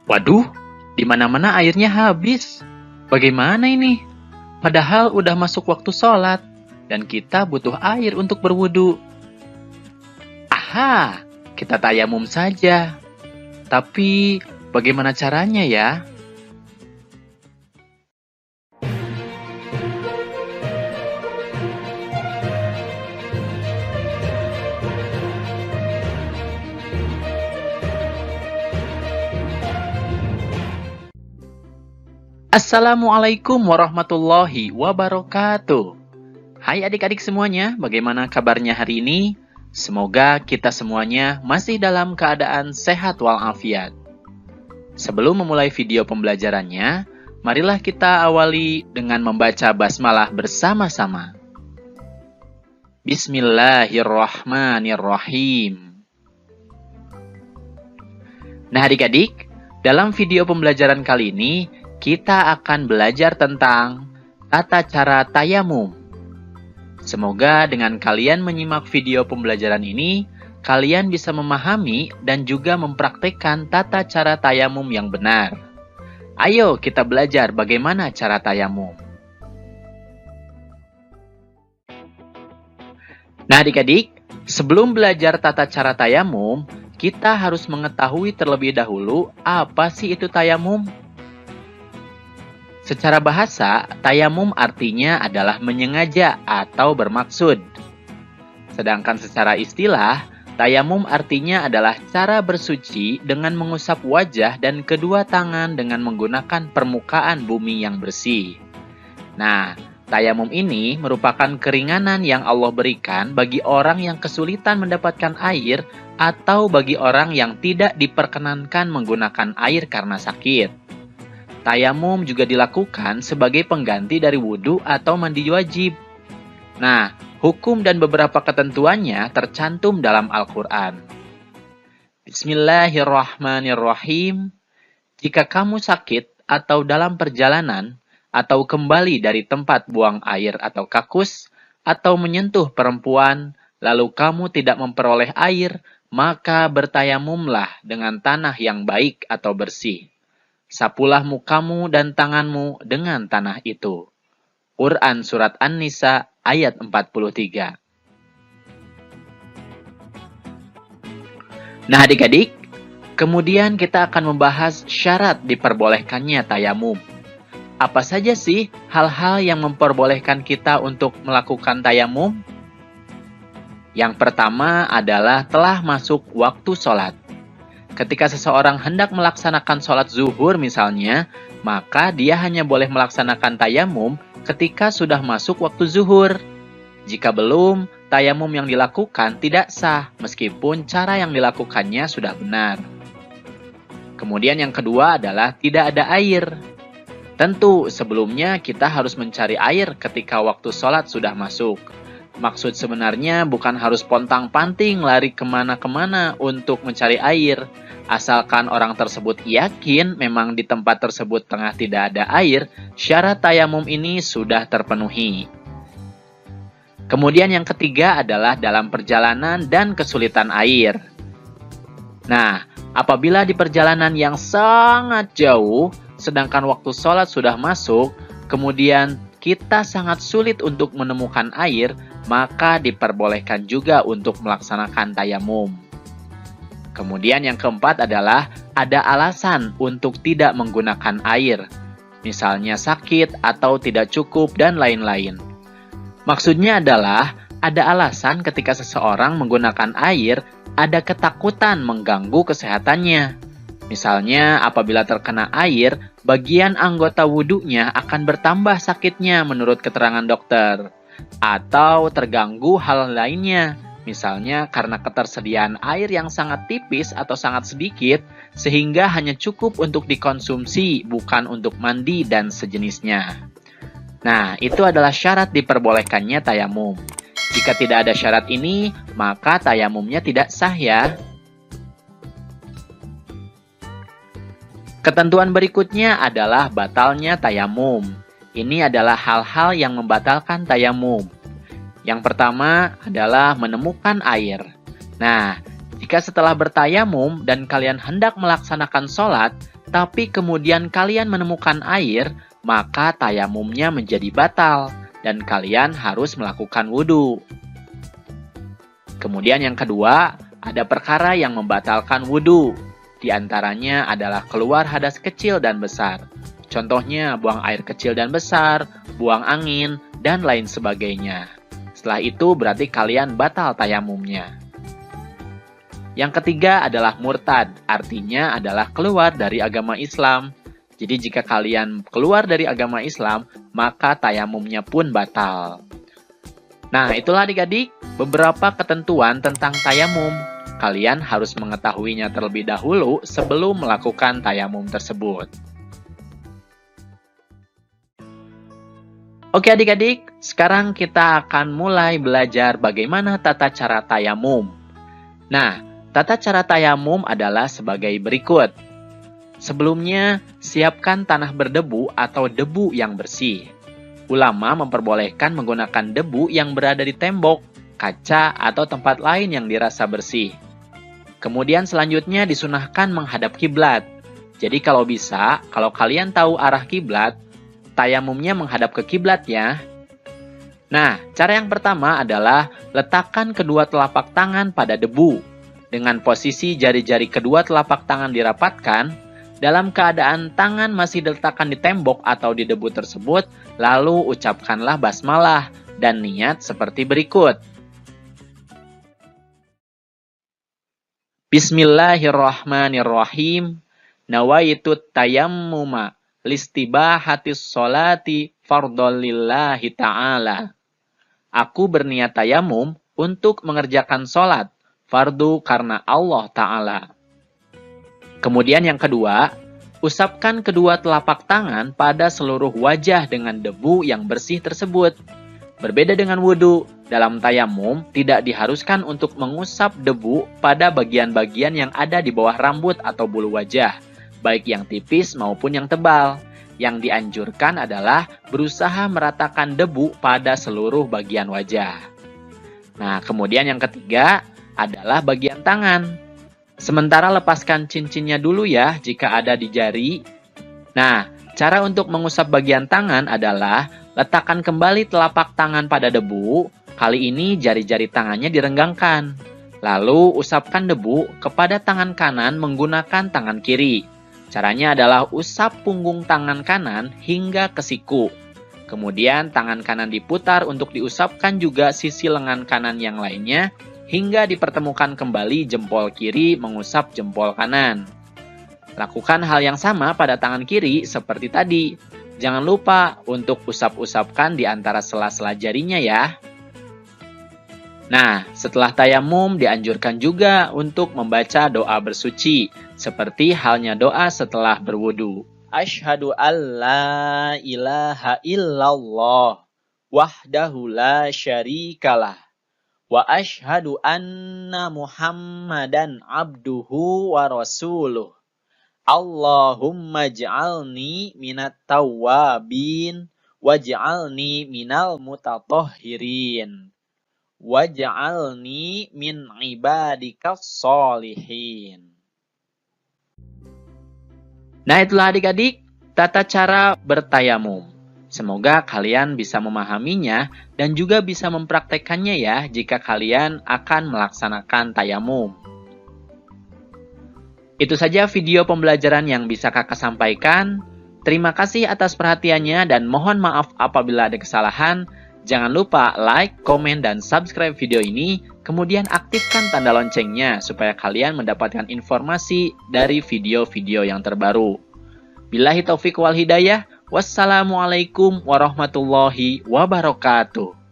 Waduh, di mana-mana airnya habis. Bagaimana ini? Padahal udah masuk waktu sholat, dan kita butuh air untuk berwudu. Aha, kita tayamum saja. Tapi, bagaimana caranya ya? Assalamualaikum warahmatullahi wabarakatuh. Hai adik-adik semuanya, bagaimana kabarnya hari ini? Semoga kita semuanya masih dalam keadaan sehat walafiat. Sebelum memulai video pembelajarannya, marilah kita awali dengan membaca basmalah bersama-sama. Bismillahirrahmanirrahim. Nah adik-adik, dalam video pembelajaran kali ini, kita akan belajar tentang tata cara tayamum. Semoga dengan kalian menyimak video pembelajaran ini, kalian bisa memahami dan juga mempraktekkan tata cara tayamum yang benar. Ayo kita belajar bagaimana cara tayamum. Nah adik-adik, sebelum belajar tata cara tayamum, kita harus mengetahui terlebih dahulu apa sih itu tayamum. Secara bahasa, tayamum artinya adalah menyengaja atau bermaksud. Sedangkan secara istilah, tayamum artinya adalah cara bersuci dengan mengusap wajah dan kedua tangan dengan menggunakan permukaan bumi yang bersih. Nah, tayamum ini merupakan keringanan yang Allah berikan bagi orang yang kesulitan mendapatkan air atau bagi orang yang tidak diperkenankan menggunakan air karena sakit. Tayamum juga dilakukan sebagai pengganti dari wudhu atau mandi wajib. Nah, hukum dan beberapa ketentuannya tercantum dalam Al-Quran. Bismillahirrahmanirrahim. Jika kamu sakit atau dalam perjalanan, atau kembali dari tempat buang air atau kakus, atau menyentuh perempuan, lalu kamu tidak memperoleh air, maka bertayamumlah dengan tanah yang baik atau bersih. Sapulah mukamu dan tanganmu dengan tanah itu. Quran Surat An-Nisa ayat 43. Nah adik-adik, kemudian kita akan membahas syarat diperbolehkannya tayamum. Apa saja sih hal-hal yang memperbolehkan kita untuk melakukan tayamum? Yang pertama adalah telah masuk waktu sholat. Ketika seseorang hendak melaksanakan sholat zuhur misalnya, maka dia hanya boleh melaksanakan tayamum ketika sudah masuk waktu zuhur. Jika belum, tayamum yang dilakukan tidak sah meskipun cara yang dilakukannya sudah benar. Kemudian yang kedua adalah tidak ada air. Tentu sebelumnya kita harus mencari air ketika waktu sholat sudah masuk. Maksud sebenarnya bukan harus pontang-panting lari kemana-kemana untuk mencari air. Asalkan orang tersebut yakin memang di tempat tersebut tengah tidak ada air, syarat tayamum ini sudah terpenuhi. Kemudian yang ketiga adalah dalam perjalanan dan kesulitan air. Nah, apabila di perjalanan yang sangat jauh, sedangkan waktu sholat sudah masuk, kemudian kita sangat sulit untuk menemukan air, maka diperbolehkan juga untuk melaksanakan tayamum. Kemudian yang keempat adalah ada alasan untuk tidak menggunakan air, misalnya sakit atau tidak cukup dan lain-lain. Maksudnya adalah ada alasan ketika seseorang menggunakan air, ada ketakutan mengganggu kesehatannya. Misalnya apabila terkena air, bagian anggota wudhunya akan bertambah sakitnya menurut keterangan dokter. Atau terganggu hal lainnya, misalnya karena ketersediaan air yang sangat tipis atau sangat sedikit, sehingga hanya cukup untuk dikonsumsi, bukan untuk mandi dan sejenisnya. Nah, itu adalah syarat diperbolehkannya tayamum. Jika tidak ada syarat ini, maka tayamumnya tidak sah ya. Ketentuan berikutnya adalah batalnya tayamum. Ini adalah hal-hal yang membatalkan tayamum. Yang pertama adalah menemukan air. Nah, jika setelah bertayamum dan kalian hendak melaksanakan sholat, tapi kemudian kalian menemukan air, maka tayamumnya menjadi batal dan kalian harus melakukan wudhu. Kemudian yang kedua, ada perkara yang membatalkan wudhu. Di antaranya adalah keluar hadas kecil dan besar. Contohnya buang air kecil dan besar, buang angin, dan lain sebagainya. Setelah itu berarti kalian batal tayamumnya. Yang ketiga adalah murtad, artinya adalah keluar dari agama Islam. Jadi jika kalian keluar dari agama Islam, maka tayamumnya pun batal. Nah, itulah adik-adik beberapa ketentuan tentang tayamum. Kalian harus mengetahuinya terlebih dahulu sebelum melakukan tayamum tersebut. Oke adik-adik, sekarang kita akan mulai belajar bagaimana tata cara tayamum. Nah, tata cara tayamum adalah sebagai berikut. Sebelumnya, siapkan tanah berdebu atau debu yang bersih. Ulama memperbolehkan menggunakan debu yang berada di tembok, kaca, atau tempat lain yang dirasa bersih. Kemudian selanjutnya disunahkan menghadap kiblat. Jadi kalau bisa, kalau kalian tahu arah kiblat, tayamumnya menghadap ke kiblat ya. Nah, cara yang pertama adalah letakkan kedua telapak tangan pada debu. Dengan posisi jari-jari kedua telapak tangan dirapatkan, dalam keadaan tangan masih diletakkan di tembok atau di debu tersebut, lalu ucapkanlah basmalah dan niat seperti berikut. Bismillahirrahmanirrahim. Nawaitu tayammuma listibahatis sholati fardholillahi ta'ala. Aku berniat tayamum untuk mengerjakan sholat fardu karena Allah Ta'ala. Kemudian yang kedua, usapkan kedua telapak tangan pada seluruh wajah dengan debu yang bersih tersebut. Berbeda dengan wudhu, dalam tayamum tidak diharuskan untuk mengusap debu pada bagian-bagian yang ada di bawah rambut atau bulu wajah, baik yang tipis maupun yang tebal. Yang dianjurkan adalah berusaha meratakan debu pada seluruh bagian wajah. Nah, kemudian yang ketiga adalah bagian tangan. Sementara lepaskan cincinnya dulu ya jika ada di jari. Nah, cara untuk mengusap bagian tangan adalah letakkan kembali telapak tangan pada debu. Kali ini jari-jari tangannya direnggangkan. Lalu usapkan debu kepada tangan kanan menggunakan tangan kiri. Caranya adalah usap punggung tangan kanan hingga ke siku. Kemudian tangan kanan diputar untuk diusapkan juga sisi lengan kanan yang lainnya, hingga dipertemukan kembali jempol kiri mengusap jempol kanan. Lakukan hal yang sama pada tangan kiri seperti tadi. Jangan lupa untuk usap-usapkan di antara sela-sela jarinya ya. Nah, setelah tayamum dianjurkan juga untuk membaca doa bersuci, seperti halnya doa setelah berwudu. Asyhadu alla ilaha illallah wahdahu la syarikalah. Wa asyhadu anna Muhammadan abduhu wa rasuluh. Allahumma ja'alni minat tawwabin waj'alni minal mutatahhirin waj'alni min ibadikas sholihin. Nah, itulah adik-adik tata cara bertayamum. Semoga kalian bisa memahaminya dan juga bisa mempraktekannya ya jika kalian akan melaksanakan tayamum. Itu saja video pembelajaran yang bisa kakak sampaikan. Terima kasih atas perhatiannya dan mohon maaf apabila ada kesalahan. Jangan lupa like, komen, dan subscribe video ini. Kemudian aktifkan tanda loncengnya supaya kalian mendapatkan informasi dari video-video yang terbaru. Billahi taufiq wal hidayah. Wassalamualaikum warahmatullahi wabarakatuh.